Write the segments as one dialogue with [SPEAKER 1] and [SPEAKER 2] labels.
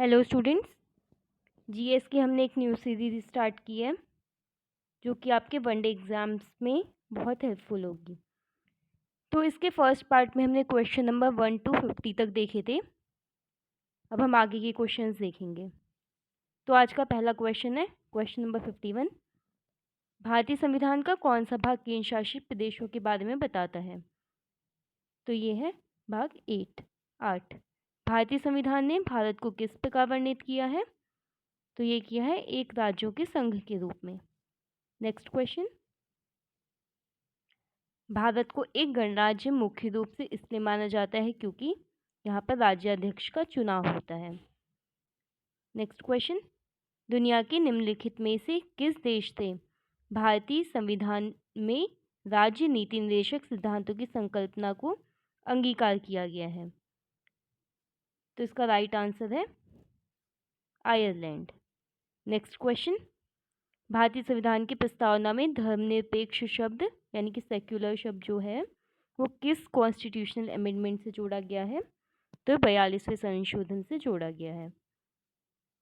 [SPEAKER 1] Hello students, GS की हमने एक न्यू सीरीज स्टार्ट की है जो कि आपके वनडे एग्ज़ाम्स में बहुत हेल्पफुल होगी। तो इसके फर्स्ट पार्ट में हमने क्वेश्चन नंबर 1 to 50 तक देखे थे। अब हम आगे के क्वेश्चंस देखेंगे। तो आज का पहला क्वेश्चन है क्वेश्चन नंबर 51। भारतीय संविधान का कौन सा भाग केंद्र शासित प्रदेशों के बारे में बताता है? तो ये है भाग 8। भारतीय संविधान ने भारत को किस प्रकार वर्णित किया है? तो ये किया है एक राज्यों के संघ के रूप में। नेक्स्ट क्वेश्चन, भारत को एक गणराज्य मुख्य रूप से इसलिए माना जाता है क्योंकि यहाँ पर राज्याध्यक्ष का चुनाव होता है। नेक्स्ट क्वेश्चन, दुनिया के निम्नलिखित में से किस देश से भारतीय संविधान में राज्य नीति निर्देशक सिद्धांतों की संकल्पना को अंगीकार किया गया है? तो इसका राइट आंसर है आयरलैंड। नेक्स्ट क्वेश्चन, भारतीय संविधान की प्रस्तावना में धर्मनिरपेक्ष शब्द यानी कि सेक्युलर शब्द जो है वो किस कॉन्स्टिट्यूशनल अमेंडमेंट से जोड़ा गया है? तो 42वें संशोधन से जोड़ा गया है।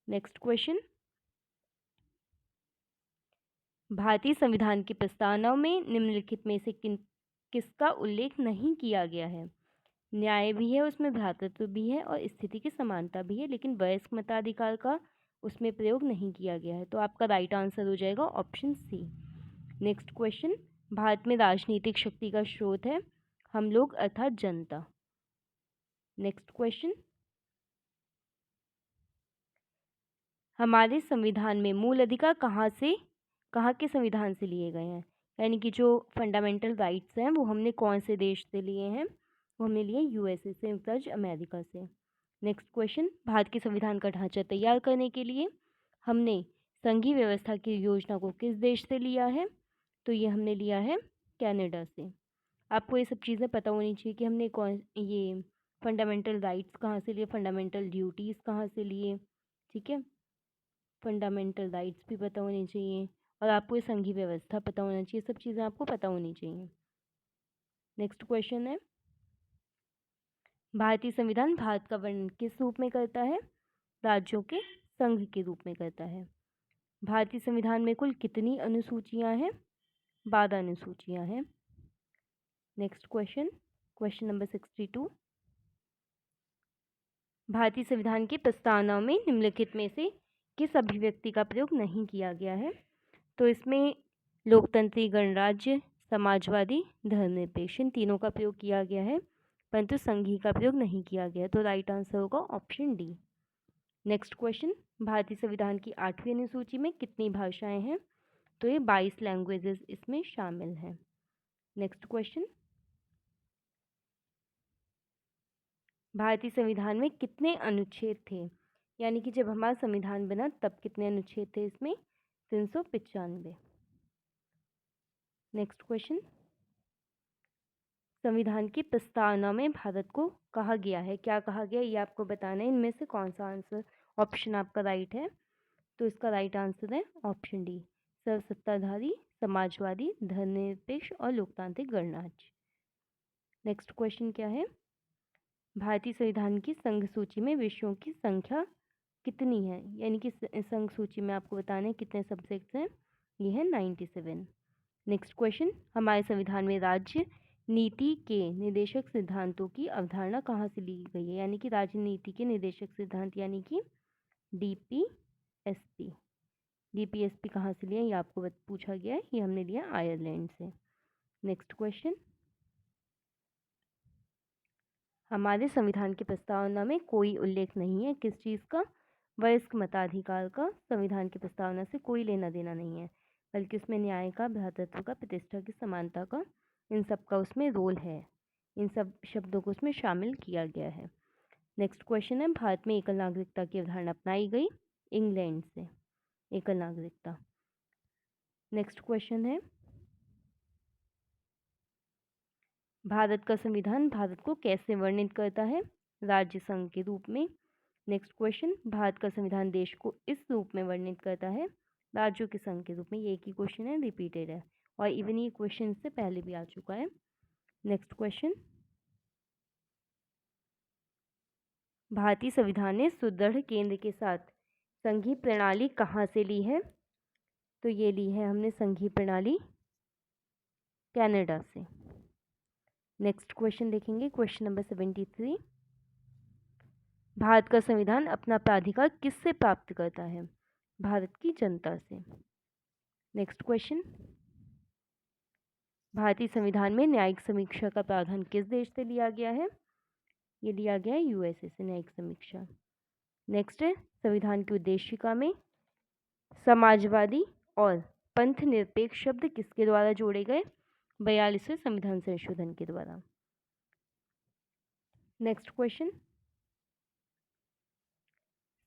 [SPEAKER 1] नेक्स्ट क्वेश्चन, भारतीय संविधान की प्रस्तावना में निम्नलिखित में से किसका उल्लेख नहीं किया गया है? न्याय भी है, उसमें भ्रातृत्व भी है और स्थिति की समानता भी है, लेकिन वयस्क मताधिकार का उसमें प्रयोग नहीं किया गया है। तो आपका राइट आंसर हो जाएगा option C. Next question, Bharat में राजनीतिक शक्ति का स्रोत है हम लोग अर्थात जनता। नेक्स्ट क्वेश्चन, हमारे संविधान में मूल अधिकार कहाँ के संविधान से लिए गए हैं? यानी कि जो फंडामेंटल राइट्स हैं वो हमने कौन से देश से लिए हैं? वो हमने लिए यूएसए, संयुक्त राज्य अमेरिका से। नेक्स्ट क्वेश्चन, भारत के संविधान का ढांचा तैयार करने के लिए हमने संघीय व्यवस्था की योजना को किस देश से लिया है? तो ये हमने लिया है कनाडा से। आपको ये सब चीज़ें पता होनी चाहिए कि हमने ये फंडामेंटल राइट्स कहाँ से लिए, फंडामेंटल ड्यूटीज़ कहाँ से लिए, ठीक है। फंडामेंटल राइट्स भी पता होनी चाहिए और आपको ये संघीय व्यवस्था पता होना चाहिए, सब चीज़ें आपको पता होनी चाहिए। नेक्स्ट क्वेश्चन है, भारतीय संविधान भारत का वर्णन किस रूप में करता है? राज्यों के संघ के रूप में करता है। भारतीय संविधान में कुल कितनी अनुसूचियां हैं? 12 अनुसूचियां हैं। नेक्स्ट क्वेश्चन, क्वेश्चन नंबर 62, भारतीय संविधान की प्रस्तावना में निम्नलिखित में से किस अभिव्यक्ति का प्रयोग नहीं किया गया है? तो इसमें लोकतंत्री गणराज्य, समाजवादी, धर्मनिरपेक्ष इन तीनों का प्रयोग किया गया है, परंतु संघीय का प्रयोग नहीं किया गया। तो राइट आंसर होगा ऑप्शन डी। नेक्स्ट क्वेश्चन, भारतीय संविधान की 8वीं अनुसूची में कितनी भाषाएं हैं? तो ये 22 लैंग्वेजेस इसमें शामिल हैं। नेक्स्ट क्वेश्चन, भारतीय संविधान में कितने अनुच्छेद थे? यानी कि जब हमारा संविधान बना तब कितने अनुच्छेद थे इसमें? 395। नेक्स्ट क्वेश्चन, संविधान की प्रस्तावना में भारत को कहा गया है, क्या कहा गया ये आपको बताना है। इनमें से कौन सा आंसर ऑप्शन आपका राइट है? तो इसका राइट आंसर है ऑप्शन डी, सर्वसत्ताधारी, समाजवादी, धर्मनिरपेक्ष और लोकतांत्रिक गणराज्य। नेक्स्ट क्वेश्चन क्या है, भारतीय संविधान की संघ सूची में विषयों की संख्या कितनी है? यानी कि संघ सूची में आपको बताना है कितने सब्जेक्ट्स हैं। ये है 97। नेक्स्ट क्वेश्चन, हमारे संविधान में राज्य नीति के निर्देशक सिद्धांतों की अवधारणा कहाँ से ली गई है? यानी कि राजनीति के निर्देशक सिद्धांत यानी कि डीपीएसपी। डीपीएसपी कहाँ से लिया ये आपको पूछा गया है, ये हमने लिया आयरलैंड से। नेक्स्ट क्वेश्चन, हमारे संविधान की प्रस्तावना में कोई उल्लेख नहीं है किस चीज़ का? वयस्क मताधिकार का संविधान की प्रस्तावना से कोई लेना देना नहीं है, बल्कि उसमें न्याय का, भ्रातृत्व का, प्रतिष्ठा की समानता का, इन सब का उसमें रोल है। इन सब शब्दों को उसमें शामिल किया गया है। नेक्स्ट क्वेश्चन है, भारत में एकल नागरिकता की अवधारणा अपनाई गई इंग्लैंड से, एकल नागरिकता। नेक्स्ट क्वेश्चन है, भारत का संविधान भारत को कैसे वर्णित करता है? राज्य संघ के रूप में। नेक्स्ट क्वेश्चन, भारत का संविधान देश को इस रूप में वर्णित करता है, राज्यों के संघ के रूप में। ये एक ही क्वेश्चन है, रिपीटेड है और इवन ये क्वेश्चन से पहले भी आ चुका है। नेक्स्ट क्वेश्चन, भारतीय संविधान ने सुदृढ़ केंद्र के साथ संघीय प्रणाली कहाँ से ली है? तो ये ली है हमने संघीय प्रणाली कनाडा से। नेक्स्ट क्वेश्चन देखेंगे, क्वेश्चन नंबर 73। भारत का संविधान अपना प्राधिकार किससे प्राप्त करता है? भारत की जनता से। नेक्स्ट क्वेश्चन, भारतीय संविधान में न्यायिक समीक्षा का प्रावधान किस देश से लिया गया है? ये लिया गया है यूएसए से, न्यायिक समीक्षा। नेक्स्ट है, संविधान की उद्देशिका में समाजवादी और पंथ निरपेक्ष शब्द किसके द्वारा जोड़े गए? 42वें संविधान संशोधन के द्वारा। नेक्स्ट क्वेश्चन,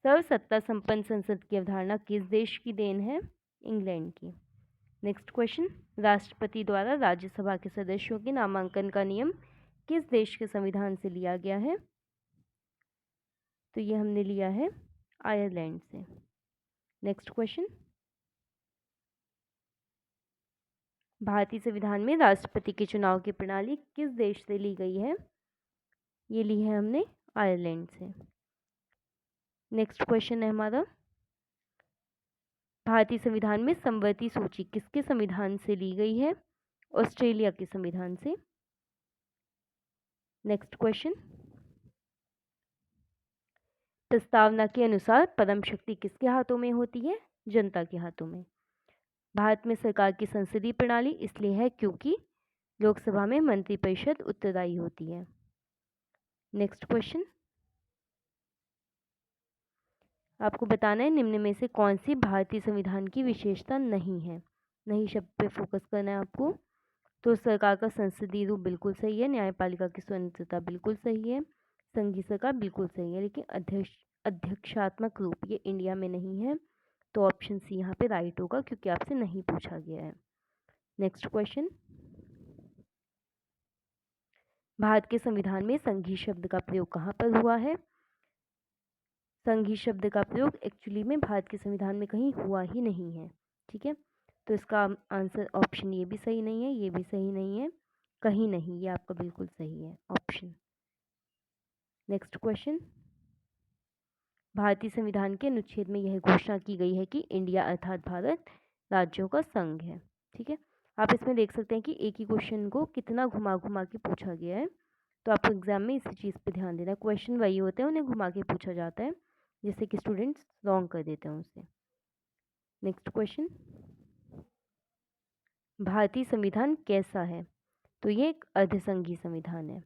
[SPEAKER 1] सर्वसत्ता संपन्न संसद की अवधारणा किस देश की देन है? इंग्लैंड की। नेक्स्ट क्वेश्चन, राष्ट्रपति द्वारा राज्यसभा के सदस्यों के नामांकन का नियम किस देश के संविधान से लिया गया है? तो ये हमने लिया है आयरलैंड से। नेक्स्ट क्वेश्चन, भारतीय संविधान में राष्ट्रपति के चुनाव की प्रणाली किस देश से ली गई है? ये ली है हमने आयरलैंड से। नेक्स्ट क्वेश्चन है हमारा, भारतीय संविधान में समवर्ती सूची किसके संविधान से ली गई है? ऑस्ट्रेलिया के संविधान से। नेक्स्ट क्वेश्चन, प्रस्तावना के अनुसार परम शक्ति किसके हाथों में होती है? जनता के हाथों में। भारत में सरकार की संसदीय प्रणाली इसलिए है क्योंकि लोकसभा में मंत्रिपरिषद उत्तरदायी होती है। नेक्स्ट क्वेश्चन, आपको बताना है निम्न में से कौन सी भारतीय संविधान की विशेषता नहीं है? नहीं शब्द पे फोकस करना है आपको। तो सरकार का संसदीय रूप बिल्कुल सही है, न्यायपालिका की स्वतंत्रता बिल्कुल सही है, संघीय सरकार बिल्कुल सही है, लेकिन अध्यक्षात्मक रूप ये इंडिया में नहीं है। तो ऑप्शन सी यहाँ पे राइट होगा क्योंकि आपसे नहीं पूछा गया है। नेक्स्ट क्वेश्चन, भारत के संविधान में संघीय शब्द का प्रयोग कहाँ पर हुआ है? संघीय शब्द का प्रयोग एक्चुअली में भारत के संविधान में कहीं हुआ ही नहीं है। ठीक है, तो इसका आंसर ऑप्शन ये भी सही नहीं है, ये भी सही नहीं है, कहीं नहीं, ये आपका बिल्कुल सही है ऑप्शन। नेक्स्ट क्वेश्चन, भारतीय संविधान के अनुच्छेद में यह घोषणा की गई है कि इंडिया अर्थात भारत राज्यों का संघ है। ठीक है, आप इसमें देख सकते हैं कि एक ही क्वेश्चन को कितना घुमा घुमा के पूछा गया है। तो आपको एग्जाम में इसी चीज़ पे ध्यान देना है, क्वेश्चन वही होते हैं, उन्हें घुमा के पूछा जाता है जिससे कि स्टूडेंट्स रॉन्ग कर देते हैं उसे। नेक्स्ट क्वेश्चन, भारतीय संविधान कैसा है? तो ये एक अर्धसंघीय संविधान है।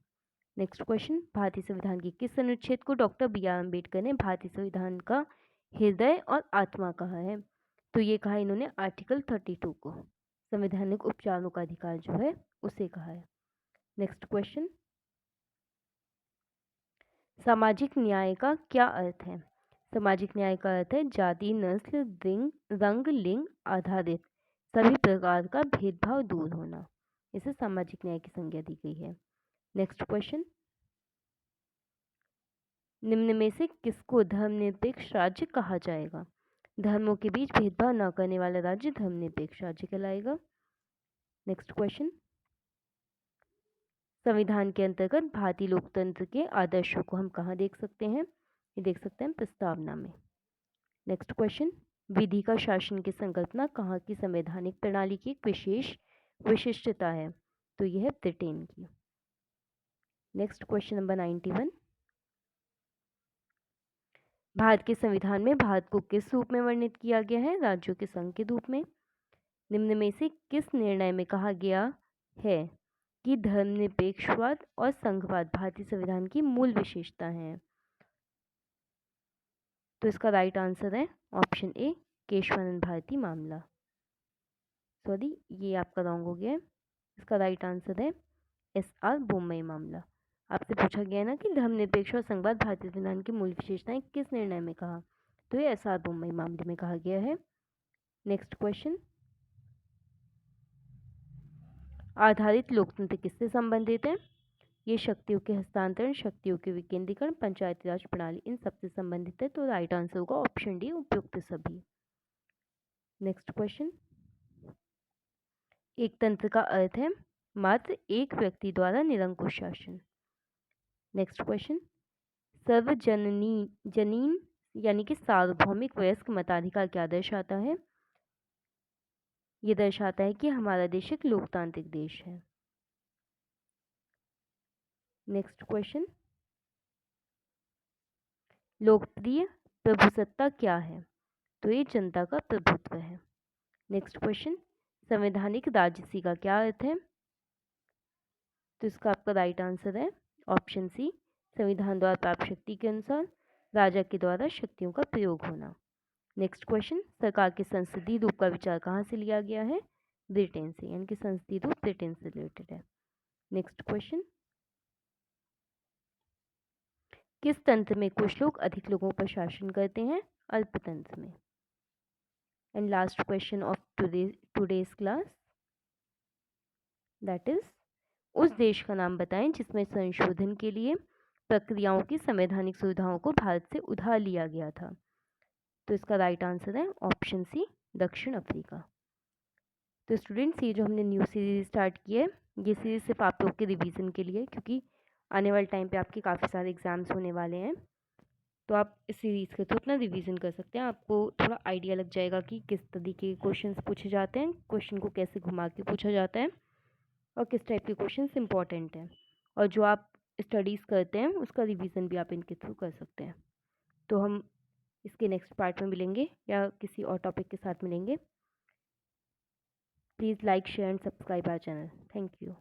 [SPEAKER 1] नेक्स्ट क्वेश्चन, भारतीय संविधान के किस अनुच्छेद को डॉक्टर बी.आर. अम्बेडकर ने भारतीय संविधान का हृदय और आत्मा कहा है? तो ये कहा इन्होंने आर्टिकल 32 को, संवैधानिक उपचारों का अधिकार जो है उसे कहा है। नेक्स्ट क्वेश्चन, सामाजिक न्याय का क्या अर्थ है? सामाजिक न्याय का अर्थ है जाति, नस्ल, रंग, लिंग आधारित सभी प्रकार का भेदभाव दूर होना। इसे सामाजिक न्याय की संज्ञा दी गई है। नेक्स्ट क्वेश्चन, निम्न में से किसको धर्मनिरपेक्ष राज्य कहा जाएगा? धर्मों के बीच भेदभाव न करने वाला राज्य धर्मनिरपेक्ष राज्य कहलाएगा। नेक्स्ट क्वेश्चन, संविधान के अंतर्गत भारतीय लोकतंत्र के आदर्शों को हम कहाँ देख सकते हैं? ये देख सकते हैं प्रस्तावना में। नेक्स्ट क्वेश्चन, विधि का शासन की संकल्पना कहाँ की संवैधानिक प्रणाली की एक विशेष विशिष्टता है? तो यह है ब्रिटेन की। नेक्स्ट क्वेश्चन नंबर 91, भारत के संविधान में भारत को किस रूप में वर्णित किया गया है? राज्यों के संघ के रूप में। निम्न में से किस निर्णय में कहा गया है कि धर्मनिरपेक्षवाद और संघवाद भारतीय संविधान की मूल विशेषता है? तो इसका राइट आंसर है ऑप्शन ए, केशवानंद भारती मामला। सॉरी, ये आपका रॉन्ग हो गया है। इसका राइट आंसर है एस.आर. बोम्मई मामला। आपसे पूछा गया है ना कि धर्मनिरपेक्ष और संघवाद भारतीय संविधान की मूल विशेषताएं किस निर्णय में कहा? तो ये एस.आर. बोम्मई मामले में कहा गया है। नेक्स्ट क्वेश्चन, आधारित लोकतंत्र किससे संबंधित है? ये शक्तियों के हस्तांतरण, शक्तियों के विकेंद्रीकरण, पंचायती राज प्रणाली, इन सबसे संबंधित है। तो राइट आंसर होगा ऑप्शन डी, उपयुक्त सभी। नेक्स्ट क्वेश्चन, एक तंत्र का अर्थ है मात्र एक व्यक्ति द्वारा निरंकुश शासन। नेक्स्ट क्वेश्चन, जनीन यानी कि सार्वभौमिक वयस्क मताधिकार क्या दर्शाता है? ये दर्शाता है कि हमारा देश एक लोकतांत्रिक देश है। नेक्स्ट क्वेश्चन, लोकप्रिय प्रभुसत्ता क्या है? तो ये जनता का प्रभुत्व है। नेक्स्ट क्वेश्चन, संवैधानिक राजसी का क्या अर्थ है? तो इसका आपका राइट आंसर है ऑप्शन सी, संविधान द्वारा प्राप्त शक्ति के अनुसार राजा के द्वारा शक्तियों का प्रयोग होना। नेक्स्ट क्वेश्चन, सरकार के संसदीय रूप का विचार कहाँ से लिया गया है? ब्रिटेन से, यानी कि संसदीय रूप ब्रिटेन से रिलेटेड है। नेक्स्ट क्वेश्चन, किस तंत्र में कुछ लोग अधिक लोगों पर शासन करते हैं? अल्पतंत्र में। And last question of today's class, that is, उस देश का नाम बताएं जिसमें संशोधन के लिए प्रक्रियाओं की संवैधानिक सुविधाओं को भारत से उधार लिया गया था। तो इसका राइट आंसर है ऑप्शन सी, दक्षिण अफ्रीका। तो स्टूडेंट्स, ये जो हमने न्यू सीरीज स्टार्ट की है, ये सीरीज सिर्फ आप लोग के रिवीजन के लिए, क्योंकि आने वाले टाइम पे आपके काफ़ी सारे एग्जाम्स होने वाले हैं, तो आप इस सीरीज़ के थ्रू अपना रिवीजन कर सकते हैं। आपको थोड़ा आइडिया लग जाएगा कि किस तरीके के क्वेश्चंस पूछे जाते हैं, क्वेश्चन को कैसे घुमा के पूछा जाता है और किस टाइप के क्वेश्चंस इंपॉर्टेंट हैं, और जो आप स्टडीज़ करते हैं उसका रिवीजन भी आप इनके थ्रू कर सकते हैं। तो हम इसके नेक्स्ट पार्ट में मिलेंगे या किसी और टॉपिक के साथ मिलेंगे। Please like, share and subscribe our channel. Thank you.